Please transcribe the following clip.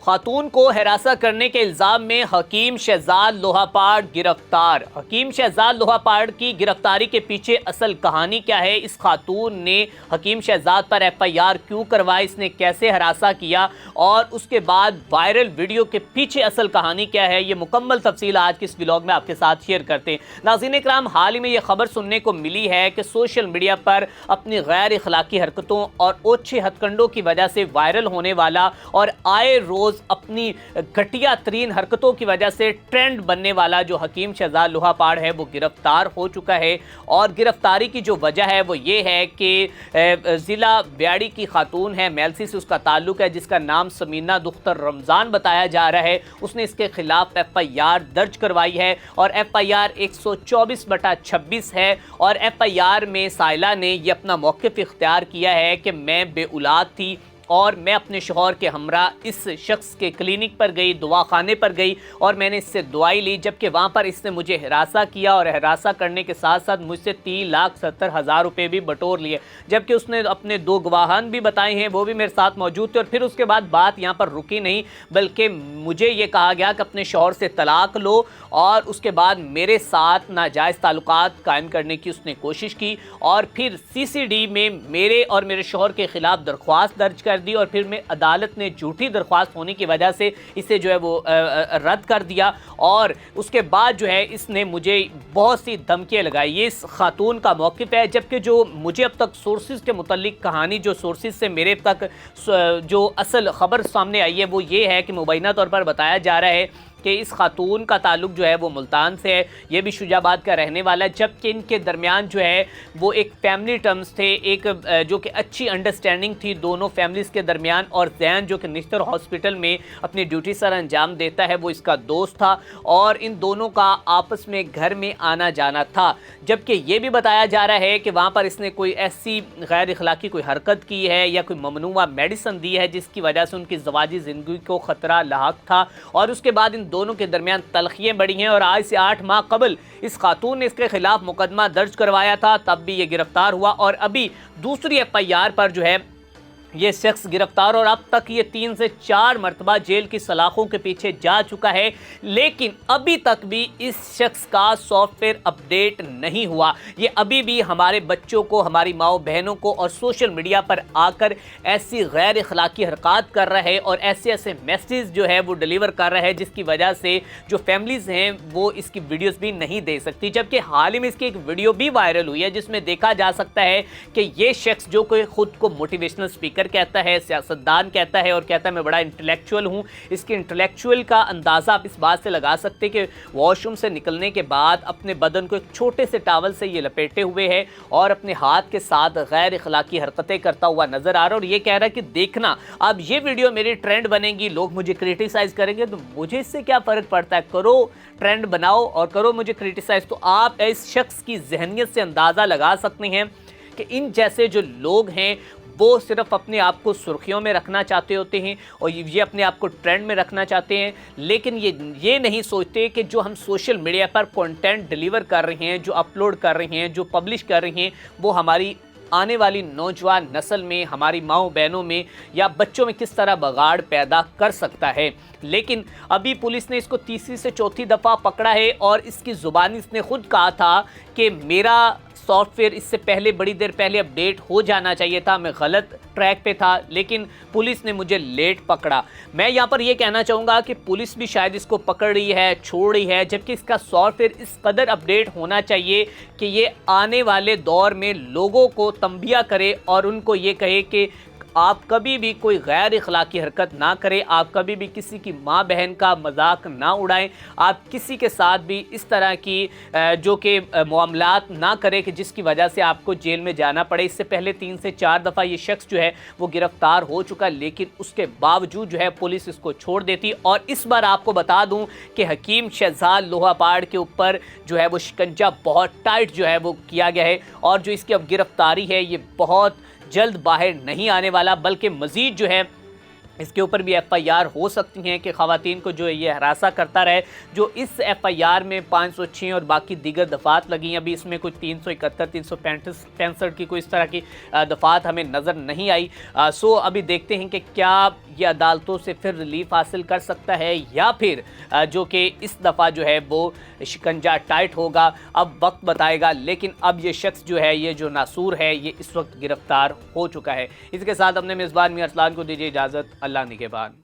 خاتون کو ہراساں کرنے کے الزام میں حکیم شہزاد لوہاپاڑ گرفتار۔ حکیم شہزاد لوہاپاڑ کی گرفتاری کے پیچھے اصل کہانی کیا ہے؟ اس خاتون نے حکیم شہزاد پر ایف آئی آر کیوں کروائی؟ اس نے کیسے ہراساں کیا؟ اور اس کے بعد وائرل ویڈیو کے پیچھے اصل کہانی کیا ہے؟ یہ مکمل تفصیل آج کے اس ولاگ میں آپ کے ساتھ شیئر کرتے ہیں۔ ناظرین اکرام، حال ہی میں یہ خبر سننے کو ملی ہے کہ سوشل میڈیا پر اپنی غیر اخلاقی حرکتوں اور اوچھے ہتھ کنڈوں کی وجہ سے وائرل ہونے والا اور آئے روز اپنی گھٹیا ترین حرکتوں کی وجہ سے ٹرینڈ بننے والا جو حکیم شہزاد لوہاپاڑ ہے وہ گرفتار ہو چکا ہے۔ اور گرفتاری کی جو وجہ ہے وہ یہ ہے کہ ضلع بیاڑی کی خاتون ہے، میلسی سے اس کا تعلق ہے، جس کا نام سمینہ دختر رمضان بتایا جا رہا ہے۔ اس نے اس کے خلاف ایف آئی آر درج کروائی ہے اور ایف آئی آر 124/26 ہے۔ اور ایف آئی آر میں سائلہ نے یہ اپنا موقف اختیار کیا ہے کہ میں بے اولاد تھی اور میں اپنے شوہر کے ہمراہ اس شخص کے کلینک پر گئی، دواخانے پر گئی اور میں نے اس سے دوائی لی، جبکہ وہاں پر اس نے مجھے ہراساں کیا اور ہراساں کرنے کے ساتھ ساتھ مجھ سے 3,70,000 روپے بھی بٹور لیے، جبکہ اس نے اپنے 2 گواہان بھی بتائے ہیں، وہ بھی میرے ساتھ موجود تھے۔ اور پھر اس کے بعد بات یہاں پر رکی نہیں، بلکہ مجھے یہ کہا گیا کہ اپنے شوہر سے طلاق لو، اور اس کے بعد میرے ساتھ ناجائز تعلقات قائم کرنے کی اس نے کوشش کی، اور پھر سی سی ڈی میں میرے اور میرے شوہر کے خلاف درخواست درج کر دی، اور پھر میں عدالت نے جھوٹی درخواست ہونے کی وجہ سے اسے جو ہے وہ رد کر دیا۔ اور اس کے بعد جو ہے اس نے مجھے بہت سی دھمکیاں لگائی۔ یہ اس خاتون کا موقف ہے، جبکہ جو مجھے اب تک سورسز کے متعلق کہانی، جو سورسز سے میرے تک جو اصل خبر سامنے آئی ہے وہ یہ ہے کہ مبینہ طور پر بتایا جا رہا ہے کہ اس خاتون کا تعلق جو ہے وہ ملتان سے ہے، یہ بھی شجاع آباد کا رہنے والا ہے، جبکہ ان کے درمیان جو ہے وہ ایک فیملی ٹرمز تھے، ایک جو کہ اچھی انڈرسٹینڈنگ تھی دونوں فیملیز کے درمیان۔ اور زین جو کہ نشتر ہاسپٹل میں اپنی ڈیوٹی سر انجام دیتا ہے، وہ اس کا دوست تھا، اور ان دونوں کا آپس میں گھر میں آنا جانا تھا۔ جبکہ یہ بھی بتایا جا رہا ہے کہ وہاں پر اس نے کوئی ایسی غیر اخلاقی کوئی حرکت کی ہے یا کوئی ممنوعہ میڈیسن دی ہے جس کی وجہ سے ان کی زواجی زندگی کو خطرہ لاحق تھا، اور اس کے بعد ان دونوں کے درمیان تلخیاں بڑھی ہیں۔ اور آج سے 8 ماہ قبل اس خاتون نے اس کے خلاف مقدمہ درج کروایا تھا، تب بھی یہ گرفتار ہوا، اور ابھی دوسری ایف آئی آر پر جو ہے یہ شخص گرفتار، اور اب تک یہ 3 سے 4 مرتبہ جیل کی سلاخوں کے پیچھے جا چکا ہے، لیکن ابھی تک بھی اس شخص کا سافٹ ویئر اپڈیٹ نہیں ہوا۔ یہ ابھی بھی ہمارے بچوں کو، ہماری ماؤں بہنوں کو اور سوشل میڈیا پر آ کر ایسی غیر اخلاقی حرکات کر رہا ہے اور ایسے میسیج جو ہے وہ ڈیلیور کر رہا ہے، جس کی وجہ سے جو فیملیز ہیں وہ اس کی ویڈیوز بھی نہیں دے سکتی۔ جبکہ حال ہی میں اس کی ایک ویڈیو بھی وائرل ہوئی ہے جس میں دیکھا جا سکتا ہے کہ یہ شخص جو کہ خود کو موٹیویشنل اسپیکر کہتا ہے، سیاستدان کہتا ہے، اور کہتا ہے میں بڑا انٹلیکچوئل ہوں، اس کے انٹلیکچوئل کا اندازہ آپ اس بات سے لگا سکتے کہ واش روم سے نکلنے کے بعد اپنے بدن کو ایک چھوٹے سے ٹاول سے یہ لپیٹے ہوئے ہے اور اپنے ہاتھ کے ساتھ غیر اخلاقی حرکتیں کرتا ہوا نظر آ رہا ہے، اور یہ کہہ رہا ہے کہ دیکھنا اب یہ ویڈیو میری ٹرینڈ بنے گی، لوگ مجھے کرٹیسائز کریں گے، تو مجھے اس سے کیا فرق پڑتا ہے، کرو ٹرینڈ بناؤ اور کرو مجھے کرٹیسائز۔ تو آپ اس شخص کی ذہنیت سے اندازہ لگا سکتے ہیں کہ ان جیسے جو لوگ ہیں وہ صرف اپنے آپ کو سرخیوں میں رکھنا چاہتے ہوتے ہیں اور یہ اپنے آپ کو ٹرینڈ میں رکھنا چاہتے ہیں، لیکن یہ نہیں سوچتے کہ جو ہم سوشل میڈیا پر کنٹینٹ ڈیلیور کر رہے ہیں، جو اپلوڈ کر رہے ہیں، جو پبلش کر رہے ہیں، وہ ہماری آنے والی نوجوان نسل میں، ہماری ماؤں بہنوں میں یا بچوں میں کس طرح بگاڑ پیدا کر سکتا ہے۔ لیکن ابھی پولیس نے اس کو تیسری سے چوتھی دفعہ پکڑا ہے، اور اس کی زبانی اس نے خود کہا تھا کہ میرا سافٹ ویئر اس سے پہلے بڑی دیر پہلے اپڈیٹ ہو جانا چاہیے تھا، میں غلط ٹریک پہ تھا، لیکن پولیس نے مجھے لیٹ پکڑا۔ میں یہاں پر یہ کہنا چاہوں گا کہ پولیس بھی شاید اس کو پکڑ رہی ہے، چھوڑ رہی ہے، جبکہ اس کا سافٹ ویئر اس قدر اپڈیٹ ہونا چاہیے کہ یہ آنے والے دور میں لوگوں کو تنبیہ کرے اور ان کو یہ کہے کہ آپ کبھی بھی کوئی غیر اخلاقی حرکت نہ کریں، آپ کبھی بھی کسی کی ماں بہن کا مذاق نہ اڑائیں، آپ کسی کے ساتھ بھی اس طرح کی جو کہ معاملات نہ کریں کہ جس کی وجہ سے آپ کو جیل میں جانا پڑے۔ اس سے پہلے 3 سے 4 دفعہ یہ شخص جو ہے وہ گرفتار ہو چکا، لیکن اس کے باوجود جو ہے پولیس اس کو چھوڑ دیتی۔ اور اس بار آپ کو بتا دوں کہ حکیم شہزاد لوہاپاڑ کے اوپر جو ہے وہ شکنجہ بہت ٹائٹ جو ہے وہ کیا گیا ہے، اور جو اس کی اب گرفتاری ہے یہ بہت جلد باہر نہیں آنے والا، بلکہ مزید جو ہے اس کے اوپر بھی ایف آئی آر ہو سکتی ہیں کہ خواتین کو جو یہ ہراساں کرتا رہے۔ جو اس ایف آئی آر میں 506 اور باقی دیگر دفعات لگی ہیں، ابھی اس میں کچھ 371 365 کی کوئی اس طرح کی دفعات ہمیں نظر نہیں آئی۔ سو ابھی دیکھتے ہیں کہ کیا یہ عدالتوں سے پھر ریلیف حاصل کر سکتا ہے یا پھر جو کہ اس دفعہ جو ہے وہ شکنجہ ٹائٹ ہوگا، اب وقت بتائے گا۔ لیکن اب یہ شخص جو ہے، یہ جو ناصور ہے، یہ اس وقت گرفتار ہو چکا ہے۔ اس کے ساتھ اپنے میزبان میاں ارسلان کو دیجیے اجازت۔ اللہ نگہبان۔